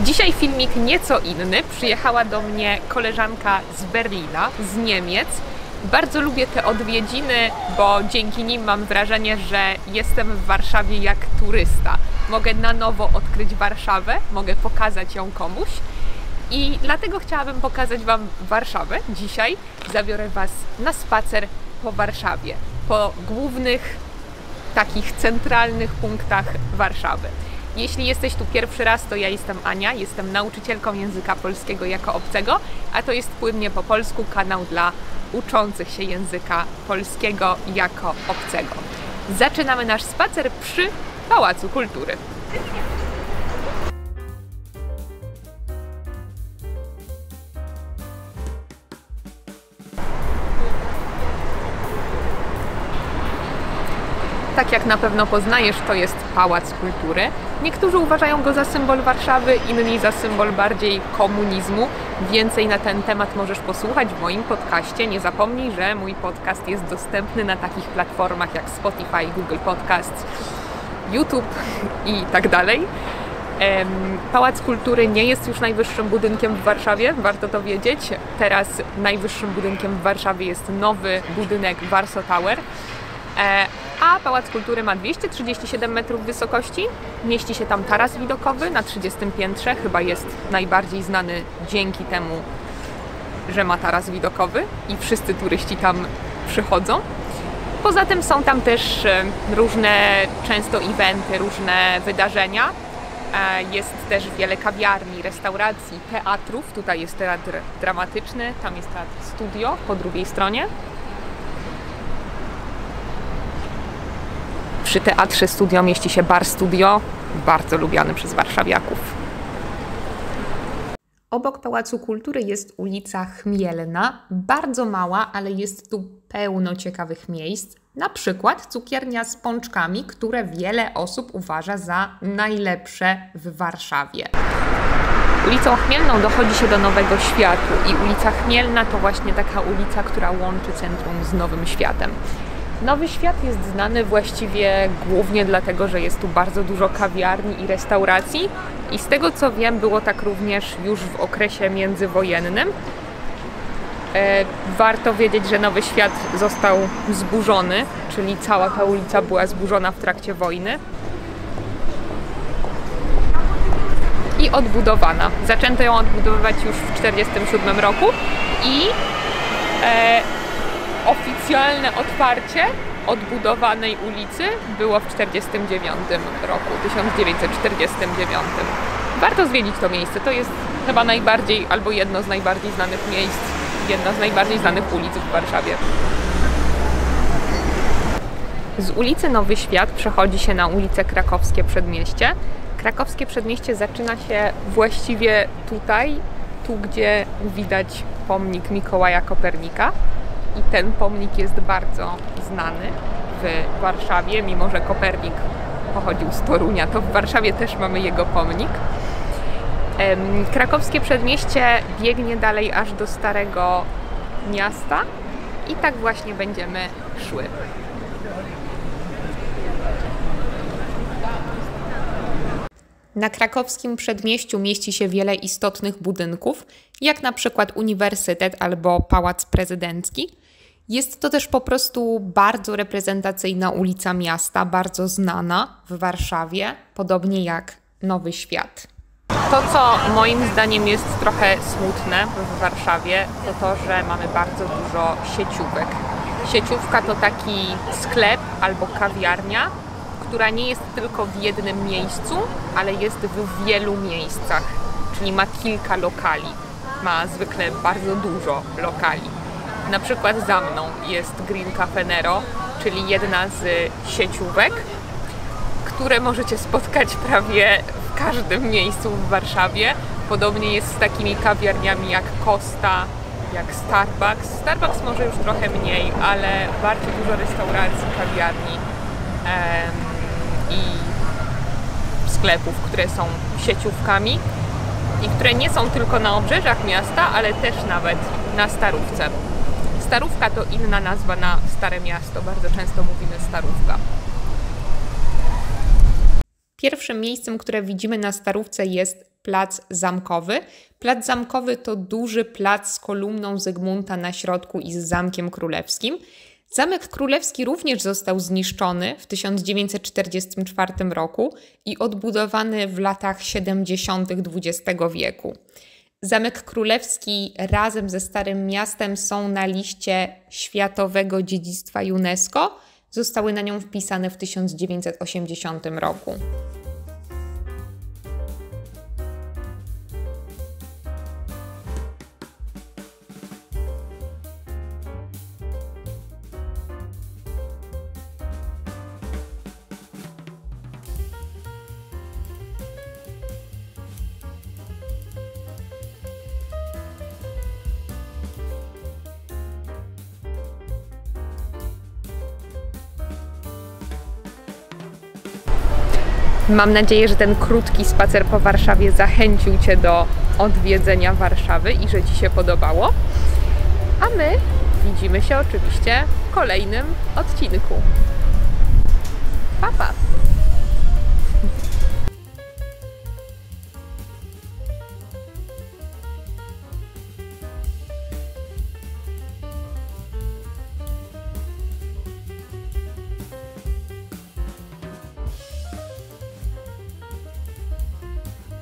Dzisiaj filmik nieco inny. Przyjechała do mnie koleżanka z Berlina, z Niemiec. Bardzo lubię te odwiedziny, bo dzięki nim mam wrażenie, że jestem w Warszawie jak turysta. Mogę na nowo odkryć Warszawę, mogę pokazać ją komuś. I dlatego chciałabym pokazać Wam Warszawę. Dzisiaj zabiorę Was na spacer po Warszawie, po głównych, takich centralnych punktach Warszawy. Jeśli jesteś tu pierwszy raz, to ja jestem Ania, jestem nauczycielką języka polskiego jako obcego, a to jest Płynnie po polsku, kanał dla uczących się języka polskiego jako obcego. Zaczynamy nasz spacer przy Pałacu Kultury. Tak jak na pewno poznajesz, to jest Pałac Kultury. Niektórzy uważają go za symbol Warszawy, inni za symbol bardziej komunizmu. Więcej na ten temat możesz posłuchać w moim podcaście. Nie zapomnij, że mój podcast jest dostępny na takich platformach jak Spotify, Google Podcasts, YouTube i tak dalej. Pałac Kultury nie jest już najwyższym budynkiem w Warszawie, warto to wiedzieć. Teraz najwyższym budynkiem w Warszawie jest nowy budynek Warsaw Tower. A Pałac Kultury ma 237 metrów wysokości. Mieści się tam taras widokowy na 30 piętrze. Chyba jest najbardziej znany dzięki temu, że ma taras widokowy i wszyscy turyści tam przychodzą. Poza tym są tam też różne, często eventy, różne wydarzenia. Jest też wiele kawiarni, restauracji, teatrów. Tutaj jest teatr dramatyczny, tam jest teatr studio po drugiej stronie. Przy Teatrze Studio mieści się Bar Studio, bardzo lubiany przez warszawiaków. Obok Pałacu Kultury jest ulica Chmielna, bardzo mała, ale jest tu pełno ciekawych miejsc. Na przykład cukiernia z pączkami, które wiele osób uważa za najlepsze w Warszawie. Ulicą Chmielną dochodzi się do Nowego Światu i ulica Chmielna to właśnie taka ulica, która łączy centrum z Nowym Światem. Nowy Świat jest znany właściwie głównie dlatego, że jest tu bardzo dużo kawiarni i restauracji i z tego co wiem, było tak również już w okresie międzywojennym. Warto wiedzieć, że Nowy Świat został zburzony, czyli cała ta ulica była zburzona w trakcie wojny i odbudowana. Zaczęto ją odbudowywać już w 1947 roku i oficjalne otwarcie odbudowanej ulicy było w 1949 roku, 1949. Warto zwiedzić to miejsce, to jest chyba najbardziej, albo jedno z najbardziej znanych miejsc, jedna z najbardziej znanych ulic w Warszawie. Z ulicy Nowy Świat przechodzi się na ulicę Krakowskie Przedmieście. Krakowskie Przedmieście zaczyna się właściwie tutaj, tu gdzie widać pomnik Mikołaja Kopernika. I ten pomnik jest bardzo znany w Warszawie, mimo że Kopernik pochodził z Torunia, to w Warszawie też mamy jego pomnik. Krakowskie Przedmieście biegnie dalej aż do Starego Miasta i tak właśnie będziemy szły. Na Krakowskim Przedmieściu mieści się wiele istotnych budynków, jak na przykład Uniwersytet albo Pałac Prezydencki. Jest to też po prostu bardzo reprezentacyjna ulica miasta, bardzo znana w Warszawie, podobnie jak Nowy Świat. To, co moim zdaniem jest trochę smutne w Warszawie, to to, że mamy bardzo dużo sieciówek. Sieciówka to taki sklep albo kawiarnia, która nie jest tylko w jednym miejscu, ale jest w wielu miejscach, czyli ma kilka lokali. Ma zwykle bardzo dużo lokali. Na przykład za mną jest Green Cafe Nero, czyli jedna z sieciówek, które możecie spotkać prawie w każdym miejscu w Warszawie. Podobnie jest z takimi kawiarniami jak Costa, jak Starbucks. Starbucks może już trochę mniej, ale bardzo dużo restauracji, kawiarni i sklepów, które są sieciówkami i które nie są tylko na obrzeżach miasta, ale też nawet na Starówce. Starówka to inna nazwa na Stare Miasto, bardzo często mówimy Starówka. Pierwszym miejscem, które widzimy na Starówce, jest Plac Zamkowy. Plac Zamkowy to duży plac z kolumną Zygmunta na środku i z Zamkiem Królewskim. Zamek Królewski również został zniszczony w 1944 roku i odbudowany w latach 70. XX wieku. Zamek Królewski razem ze Starym Miastem są na liście Światowego Dziedzictwa UNESCO. Zostały na nią wpisane w 1980 roku. Mam nadzieję, że ten krótki spacer po Warszawie zachęcił Cię do odwiedzenia Warszawy i że Ci się podobało. A my widzimy się oczywiście w kolejnym odcinku. Pa, pa!